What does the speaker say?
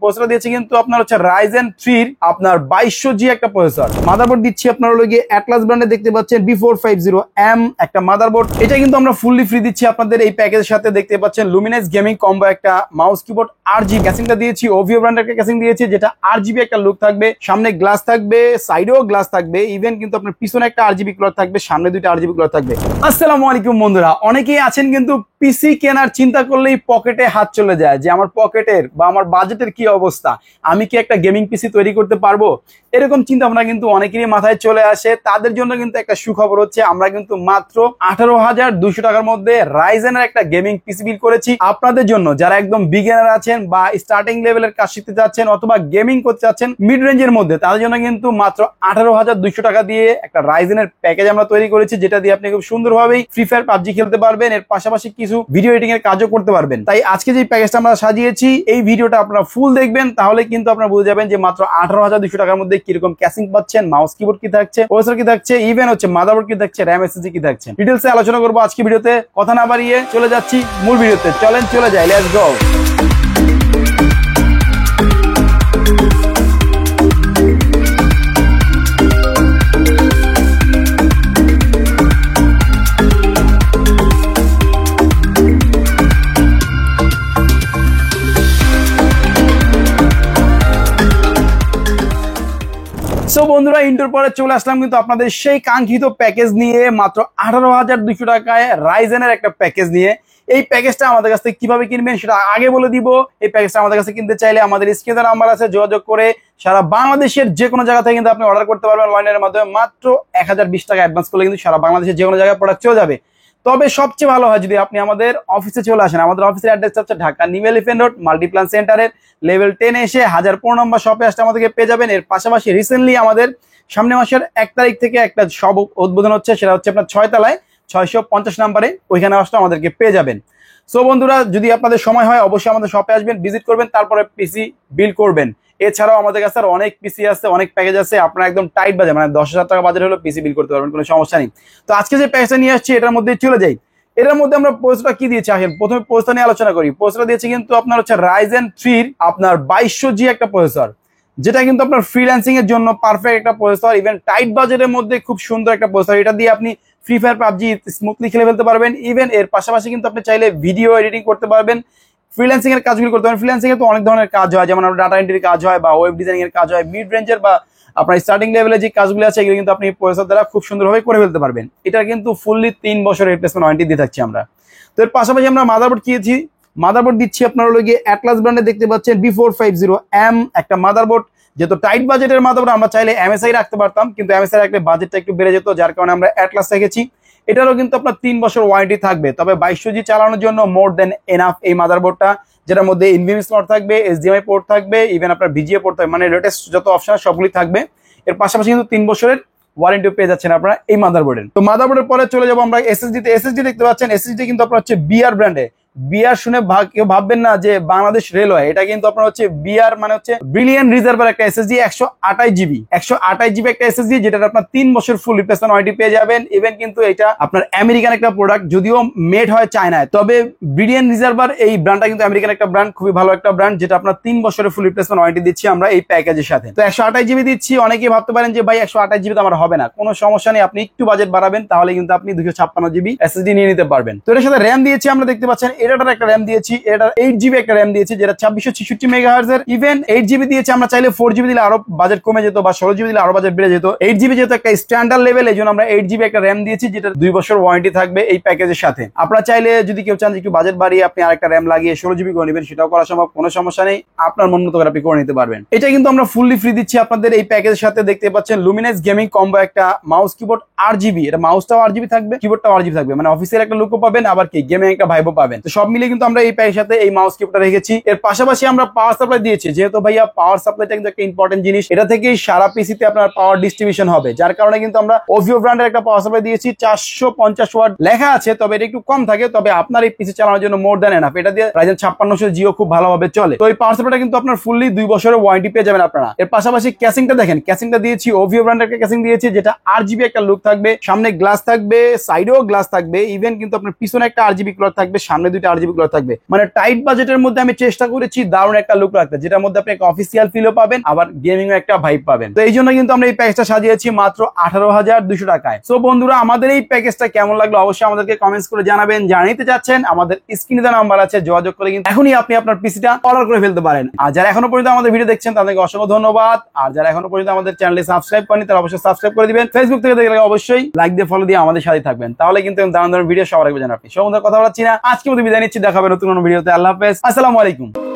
Processor দিয়েছি কিন্তু আপনার হচ্ছে Ryzen 3 আপনার 2200G একটা প্রসেসর। মাদারবোর্ড দিচ্ছি আপনার হলো গিয়ে অ্যাটলাস ব্র্যান্ডে দেখতে পাচ্ছেন B450M একটা মাদারবোর্ড। এটা কিন্তু আমরা ফুললি ফ্রি দিচ্ছি আপনাদের এই প্যাকেজের সাথে। দেখতে পাচ্ছেন লুমিনাস গেমিং কম্বো একটা মাউস কিবোর্ড RGB ক্যাসিংটা দিয়েছি, ওভিও ব্র্যান্ডের একটা ক্যাসিং দিয়েছি যেটা RGB একটা লুক থাকবে, সামনে গ্লাস থাকবে, সাইডেও গ্লাস থাকবে, ইভেন কিন্তু আপনার পিছনে একটা RGB কালার থাকবে, সামনে দুইটা RGB কালার থাকবে। আসসালামু আলাইকুম বন্ধুরা, অনেকেই আছেন কিন্তু পিসি কেনার চিন্তা করলেই পকেটে হাত চলে যায় যে আমার পকেটের বা আমার বাজেটের কি অবস্থা, আমি কি একটা গেমিং পিসি তৈরি করতে পারবো, এরকম চিন্তা ভাবনা কিন্তু অনেকেরই মাথায় চলে আসে। তাদের জন্য কিন্তু একটা সুখবর হচ্ছে আমরা কিন্তু মাত্র 18,200 টাকার মধ্যে রাইজেনের একটা গেমিং পিসি বিল করেছি আপনাদের জন্য, যারা একদম বিগিনার আছেন বা স্টার্টিং লেভেলের কাজ শিখতে যাচ্ছেন অথবা গেমিং করতে যাচ্ছেন মিড রেঞ্জের মধ্যে, তাদের জন্য কিন্তু মাত্র 18,200 টাকা দিয়ে একটা রাইজেনের প্যাকেজ আমরা তৈরি করেছি, যেটা দিয়ে আপনি খুব সুন্দরভাবেই ফ্রি ফায়ার পাবজি খেলতে পারবেন, এর পাশাপাশি কিছু ভিডিও এডিটিং এর কাজও করতে পারবেন। তাই আজকে যে প্যাকেজটা আমরা সাজিয়েছি এই ভিডিওটা আপনারা ফুল দেখবেন, তাহলে কিন্তু আপনারা বুঝে যাবেন যে মাত্র 18,200 টাকার মধ্যে কিরকম ক্যাসিং পাচ্ছেন, মাউস কিবোর্ড কি থাকছে, প্রসেসর কি থাকছে, ইভেন হচ্ছে মাদারবোর্ড কি থাকছে, র‍্যাম এসএসডি কি থাকছে, ডিটেইলসে আলোচনা করব আজকে ভিডিওতে। কথা না বাড়িয়ে চলে যাচ্ছি মূল ভিডিওতে, চলেন চলে যাই, লেটস গো। সো বন্ধুরা, ইন্টার পরে চলে আসলাম কিন্তু আপনাদের সেই কাঙ্ক্ষিত প্যাকেজ নিয়ে, মাত্র 18,200 টাকায় রাইজেনের একটা প্যাকেজ নিয়ে। এই প্যাকেজটা আমাদের কাছ থেকে কিভাবে কিনবেন সেটা আগে বলে দিব। এই প্যাকেজটা আমাদের কাছে কিনতে চাইলে আমাদের স্ক্রিনে নাম্বার আছে, যোগাযোগ করে সারা বাংলাদেশের যে কোনো জায়গা থেকে কিন্তু আপনি অর্ডার করতে পারবেন অনলাইনের মাধ্যমে। মাত্র 1020 টাকা অ্যাডভান্স করলে কিন্তু সারা বাংলাদেশের যে কোনো জায়গায় প্রোডাক্ট চলে যাবে। তবে সবচেয়ে ভালো হয় যদি আপনি আমাদের অফিসে চলে আসেন। আমাদের অফিসের অ্যাড্রেস হচ্ছে Dhaka new elephant road Multiplan সেন্টারের লেভেল 10 এসে 1015 নম্বর শপে আসলে আমাদেরকে পেয়ে যাবেন। এর পাশাপাশি রিসেন্টলি আমাদের সামনে মাসের 1 তারিখ থেকে একটা শপ উদ্বোধন হচ্ছে, সেটা হচ্ছে আপনার 6 তলায় 650 নম্বরে, ওইখানে আসলে আমাদেরকে পেয়ে যাবেন। সো বন্ধুরা, যদি আপনাদের সময় হয় অবশ্যই আমাদের শপে আসবেন, ভিজিট করবেন, তারপরে পিসি বিল করবেন। এছাড়াও আমাদের কাছে আর অনেক পিসি আছে, অনেক প্যাকেজ আছে, আপনারা একদম টাইট বাজেট মানে 10,000 টাকা বাজেট হলো পিসি বিল করতে পারবেন, কোনো সমস্যা নেই। তো আজকে যে প্যাকেজটা নিয়ে আসছি এটার মধ্যে চলে যাই। এটার মধ্যে আমরা প্রসেসরটা কি দিয়েছি, আসেন প্রথমে প্রসেসর নিয়ে আলোচনা করি। প্রসেসর দিয়েছি কিন্তু আপনার হচ্ছে Ryzen 3 আপনার 2200G একটা প্রসেসর, যেটা কিন্তু আপনার ফ্রিল্যান্সিং এর জন্য পারফেক্ট একটা প্রসেসর, ইভেন টাইট বাজেটের মধ্যে খুব সুন্দর একটা প্রসেসর। এটা দিয়ে আপনি ফ্রি ফায়ার পাবজি স্মুথলি খেলে ফেলতে পারবেন। ইভেন এর পাশাপাশি কিন্তু আপনি চাইলে ভিডিও এডিটিং করতে পারবেন, ফ্রিল্যান্সিং এর কাজগুলো করতে পারবেন। ফ্রিল্যান্সিং এ তো অনেক ধরনের কাজ হয়, যেমন ডাটা এন্ট্রির কাজ হয় বা ওয়েব ডিজাইনিং এর কাজ হয়। মিড রেঞ্জের বা আপনার স্টার্টিং লেভেলে যে কাজগুলো আছে এগুলো কিন্তু আপনি প্রসেসর দ্বারা খুব সুন্দরভাবে করে ফেলতে পারবেন। এটা কিন্তু ফুললি 3 বছরের রিপ্লেসমেন্ট ওয়ারেন্টি দিয়ে থাকছি আমরা। তো এর পাশাপাশি আমরা মাদারবোর্ড কিনেছি, মাদারবোর্ড দিচ্ছি আপনার হলো গিয়ে অ্যাটলাস ব্র্যান্ডে দেখতে পাচ্ছেন B450M একটা মাদারবোর্ড। যেহেতু টাইট বাজেটের মাদারবোর্ড আমরা চাইলে MSI রাখতে পারতাম, কিন্তু MSI রাখলে বাজেটটা একটু বেড়ে যেত, যার কারণে আমরা অ্যাটলাস রেখেছি। এটারও কিন্তু আপনার 3 বছর ওয়ারেন্টি থাকবে। তবে 2200G চালানোর জন্য মোর দেন এনাফ এই মাদারবোর্ডটা, যেটার মধ্যে NVMe স্লট থাকবে, HDMI পোর্ট থাকবে, ইভেন আপনার VGA পোর্ট থাকবে, মানে লেটেস্ট যত অপশন সবগুলি থাকবে। এর পাশাপাশি কিন্তু 3 বছরের ওয়ারেন্টি পেয়ে যাচ্ছেন আপনারা এই মাদারবোর্ডের। তো মাদারবোর্ডের পরে চলে যাবো আমরা SSD তে। SSD দেখতে পাচ্ছেন, SSD কিন্তু আপনার হচ্ছে বিআর ব্র্যান্ডে। বিআর শুনে কেউ ভাববেন না যে বাংলাদেশ রেলওয়ে, এটা কিন্তু আপনার হচ্ছে বিআর মানে হচ্ছে ব্রিলিয়ান্ট রিজার্ভার একটা SSD, 128GB একটা SSD, যেটা আপনার 3 বছর ফুল রিপ্লেসমেন্ট ওয়ারেন্টি পেয়ে যাবেন। ইভেন কিন্তু এটা আপনার আমেরিকান একটা প্রোডাক্ট, যদিও মেড হয় চায়নায়, তবে ব্রিলিয়ান্ট রিজার্ভার এই ব্র্যান্ডটা কিন্তু আমেরিকান একটা ব্র্যান্ড, খুবই ভালো একটা ব্র্যান্ড, যেটা আপনার 3 বছরের ফুল রিপ্লেসমেন্ট ওয়ারেন্টি দিচ্ছি আমরা এই প্যাকেজের সাথে। তো 128GB দিচ্ছি। অনেকেই ভাবতে পারেন যে ভাই 128GB তো আমার হবে না, কোনো সমস্যা নেই, আপনি একটু বাজেট বাড়াবেন তাহলে কিন্তু আপনি 256GB SSD নিয়ে নিতে পারবেন। তো এর সাথে র্যাম দিয়েছি আমরা, দেখতে পাচ্ছেন এটার একটা র্যাম দিয়েছি, এটার 8GB একটা র্যাম দিয়েছি, যেটা 2666 মেগাহার্জ এর। ইভেন 8GB দিয়েছি, আমরা চাইলে 4GB দিলে আরো বাজেট কমে যেত বা 16GB দিলে আরো বাজেট বেড়ে যেত। 8GB যেহেতু একটা স্ট্যান্ডার্ড লেভেল, এই জন্য আমরা 8GB একটা র্যাম দিয়েছি, যেটা 2 বছর ওয়ারেন্টি থাকবে এই প্যাকেজের সাথে। আপনারা চাইলে যদি কেউ চান একটু বাজেট বাড়িয়ে আপনি আরেকটা র্যাম লাগিয়ে 16GB করে নেবেন, সেটাও করা সম্ভব, কোনো সমস্যা নেই, আপনার মন মতো করে আপনি করে নিতে পারবেন। এটা কিন্তু আমরা ফুললি ফ্রি দিচ্ছি আপনাদের এই প্যাকেজের সাথে। দেখতে পাচ্ছেন লুমিনাস গেমিং কম্বো একটা মাউস কিবোর্ড RGB, এটা মাউসটাও RGB থাকবে, কিবোর্ডটাও RGB থাকবে, মানে অফিসের একটা লুকও পাবেন, আবার কি গেমিং একটা ভাইবও পাবেন। তো সব মিলিয়ে কিন্তু আমরা এই প্যাকের সাথে এই মাউস কিবোর্ডটা রেখেছি। এর পাশাপাশি আমরা পাওয়ার সাপ্লাই দিয়েছি, যেহেতু ভাইয়া পাওয়ার সাপ্লাইটা কিন্তু একটা ইম্পর্টেন্ট জিনিস, এটা থেকেই সারা পিসিতে আপনার পাওয়ার ডিস্ট্রিবিউশন হবে, যার কারণে কিন্তু আমরা ওভিও ব্র্যান্ডের একটা পাওয়ার সাপ্লাই দিয়েছি। 450 ওয়াট লেখা আছে, তবে এটা একটু কম থাকে, তবে আপনার এই পিসি চালানোর জন্য মোর দেন এনাফ। এটা দিয়ে Ryzen 5600G খুব ভালোভাবে চলে। তো এই পাওয়ার সাপ্লাইটা কিন্তু আপনার ফুললি 2 বছরের ওয়ারেন্টি পেয়ে যাবেন আপনারা। এর পাশাপাশি ক্যাসিংটা দেখেন, ক্যাসিংটা দিয়েছি ওভিও ব্র্যান্ডের একটা ক্যাসিং দিয়েছি, যেটা RGB একটা লুক থাকবে, সামনে গ্লাস থাকবে, সাইডেও গ্লাস থাকবে, ইভেন কিন্তু আপনার পিছনে একটা RGB কালার থাকবে, সামনে দুইটা একটা RGB কালার থাকবে। মানে টাইট বাজেটের মধ্যে আমি চেষ্টা করেছি দারুণ একটা লুক রাখতে, যেটার মধ্যে আপনি একটা অফিসিয়াল ফিলও পাবেন, আবার গেমিং এর একটা ভাইব পাবেন। তো এই জন্য কিন্তু আমরা এই প্যাকেজটা সাজিয়েছি মাত্র 18,200 টাকায়। সো বন্ধুরা, আমাদের এই প্যাকেজটা কেমন লাগলো অবশ্যই আমাদেরকে কমেন্টস করে জানাবেন। জানাইতে চাচ্ছেন আমাদের স্ক্রিনে দেওয়া নাম্বার আছে, যোগাযোগ করে কিন্তু এখনই আপনি আপনার পিসিটা অর্ডার করে ফেলতে পারেন। আর যারা এখনো পর্যন্ত আমাদের ভিডিও দেখছেন তাদেরকে অসংখ্য ধন্যবাদ। আর যারা এখনো পর্যন্ত আমাদের চ্যানেলে সাবস্ক্রাইব করেনি তারা অবশ্যই সাবস্ক্রাইব করে দিবেন। ফেসবুক থেকে দেখলে অবশ্যই লাইক দিয়ে ফলো দিয়ে আমাদের সাথে থাকবেন, তাহলে কিন্তু দারুণ দারুণ ভিডিও সবার আগে জানাবেন। আপনি সব কথা বলাচ্ছি না, আজকে মতো বিদায় নিচ্ছি, দেখা হবে নতুন কোনো ভিডিওতে। আল্লাহ হাফেজ, আসসালামু আলাইকুম।